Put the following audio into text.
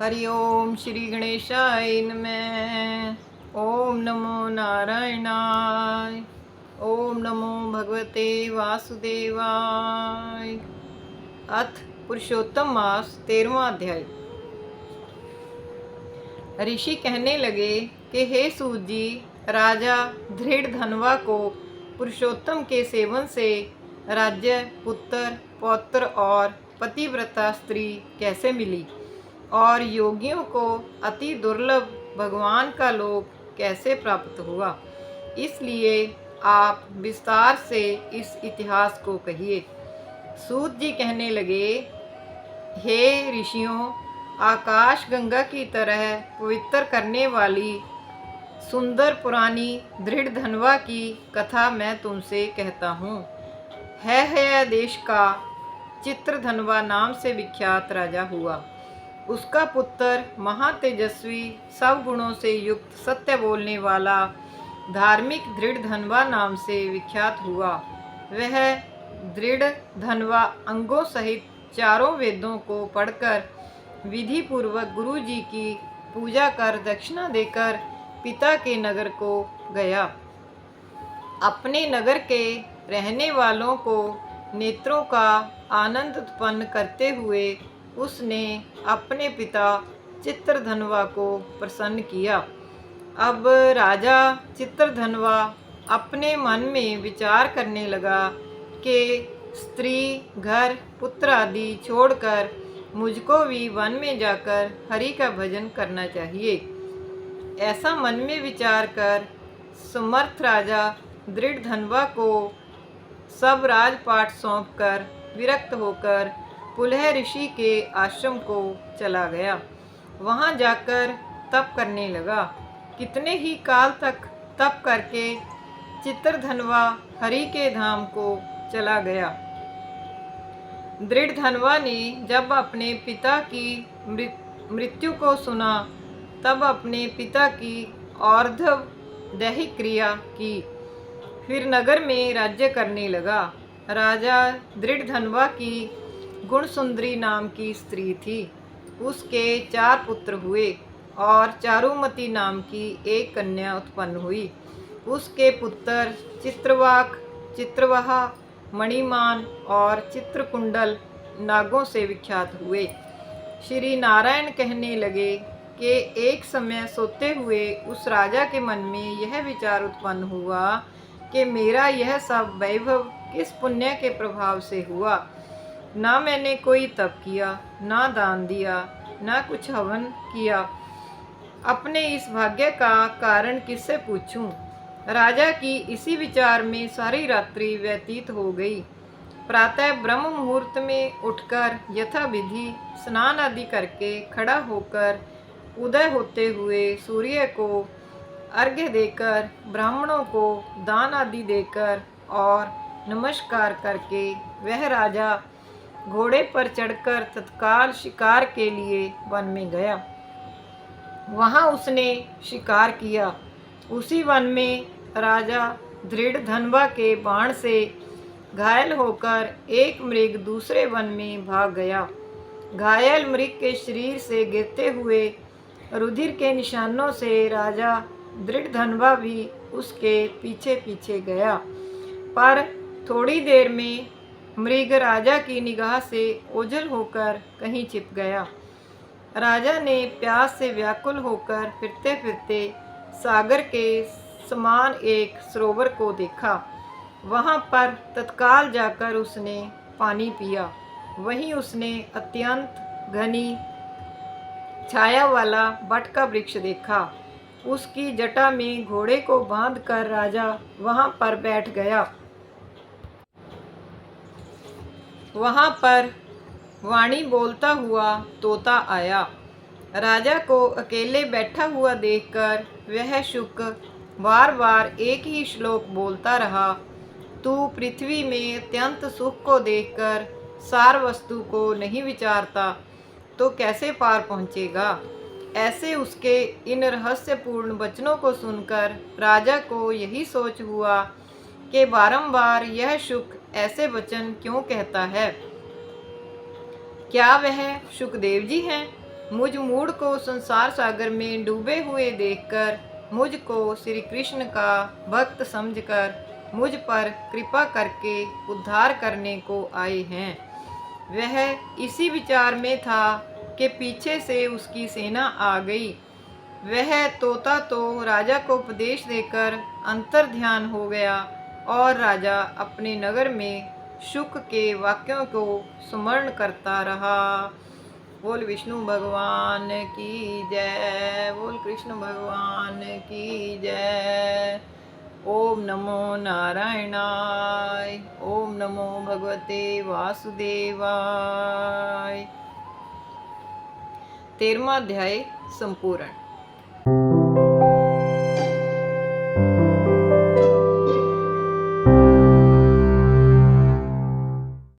हरि ओम श्री गणेशाय नमः। ओम नमो नारायणाय। ओम नमो भगवते वासुदेवाय। अथ पुरुषोत्तम मास 13वां अध्याय। ऋषि कहने लगे कि हे सूत जी, राजा धृढ़धनवा को पुरुषोत्तम के सेवन से राज्य, पुत्र, पौत्र और पतिव्रता स्त्री कैसे मिली, और योगियों को अति दुर्लभ भगवान का लोक कैसे प्राप्त हुआ। इसलिए आप विस्तार से इस इतिहास को कहिए। सूत जी कहने लगे, हे ऋषियों, आकाश गंगा की तरह पवित्र करने वाली सुंदर पुरानी धृढ़धनवा की कथा मैं तुमसे कहता हूँ। है देश का चित्रधनवा नाम से विख्यात राजा हुआ। उसका पुत्र महातेजस्वी, सब गुणों से युक्त, सत्य बोलने वाला, धार्मिक धृढ़धनवा नाम से विख्यात हुआ। वह धृढ़धनवा अंगों सहित चारों वेदों को पढ़कर विधि पूर्वक गुरु जी की पूजा कर दक्षिणा देकर पिता के नगर को गया। अपने नगर के रहने वालों को नेत्रों का आनंद उत्पन्न करते हुए उसने अपने पिता चित्रधनवा को प्रसन्न किया। अब राजा चित्रधनवा अपने मन में विचार करने लगा कि स्त्री, घर, पुत्र आदि छोड़कर मुझको भी वन में जाकर हरि का भजन करना चाहिए। ऐसा मन में विचार कर समर्थ राजा धृढ़धनवा को सब राजपाट सौंपकर विरक्त होकर पुलह ऋषि के आश्रम को चला गया। वहां जाकर तप करने लगा। कितने ही काल तक तप करके चित्रधनवा हरि के धाम को चला गया। धृढ़धनवा ने जब अपने पिता की मृत्यु को सुना, तब अपने पिता की और्ध्व दैहिक क्रिया की, फिर नगर में राज्य करने लगा। राजा धृढ़धनवा की गुणसुंदरी नाम की स्त्री थी। उसके 4 पुत्र हुए और चारुमती नाम की एक कन्या उत्पन्न हुई। उसके पुत्र चित्रवाक, चित्रवाहा, मणिमान और चित्रकुंडल नागों से विख्यात हुए। श्री नारायण कहने लगे कि एक समय सोते हुए उस राजा के मन में यह विचार उत्पन्न हुआ कि मेरा यह सब वैभव किस पुण्य के प्रभाव से हुआ। ना मैंने कोई तप किया, ना दान दिया, ना कुछ हवन किया। अपने इस भाग्य का कारण किससे पूछूं। राजा की इसी विचार में सारी रात्रि व्यतीत हो गई। प्रातः ब्रह्म मुहूर्त में उठकर यथाविधि स्नान आदि करके खड़ा होकर उदय होते हुए सूर्य को अर्घ्य देकर, ब्राह्मणों को दान आदि देकर और नमस्कार करके वह राजा घोड़े पर चढ़कर तत्काल शिकार के लिए वन में गया। वहां उसने शिकार किया। उसी वन में राजा धृढ़धनवा के बाण से घायल होकर एक मृग दूसरे वन में भाग गया। घायल मृग के शरीर से गिरते हुए रुधिर के निशानों से राजा धृढ़धनवा भी उसके पीछे पीछे गया, पर थोड़ी देर में मृग राजा की निगाह से ओझल होकर कहीं छिप गया। राजा ने प्यास से व्याकुल होकर फिरते फिरते सागर के समान एक सरोवर को देखा। वहां पर तत्काल जाकर उसने पानी पिया। वहीं उसने अत्यंत घनी छाया वाला बट का वृक्ष देखा। उसकी जटा में घोड़े को बांधकर राजा वहां पर बैठ गया। वहां पर वाणी बोलता हुआ तोता आया। राजा को अकेले बैठा हुआ देखकर वह शुक बार बार एक ही श्लोक बोलता रहा। तू पृथ्वी में अत्यंत सुख को देखकर सार वस्तु को नहीं विचारता तो कैसे पार पहुँचेगा। ऐसे उसके इन रहस्यपूर्ण वचनों को सुनकर राजा को यही सोच हुआ कि बारंबार यह शुक ऐसे वचन क्यों कहता है। क्या वह शुकदेव जी हैं? मुझ मूढ़ को संसार सागर में डूबे हुए देखकर मुझको श्री कृष्ण का भक्त समझकर मुझ पर कृपा करके उद्धार करने को आए हैं। वह इसी विचार में था कि पीछे से उसकी सेना आ गई। वह तोता तो राजा को उपदेश देकर अंतर ध्यान हो गया और राजा अपने नगर में शुक के वाक्यों को स्मरण करता रहा। बोल विष्णु भगवान की जय, बोल कृष्ण भगवान की जय। ओम नमो नारायणाय, ओम नमो भगवते वासुदेवाय। 13वां अध्याय संपूर्ण।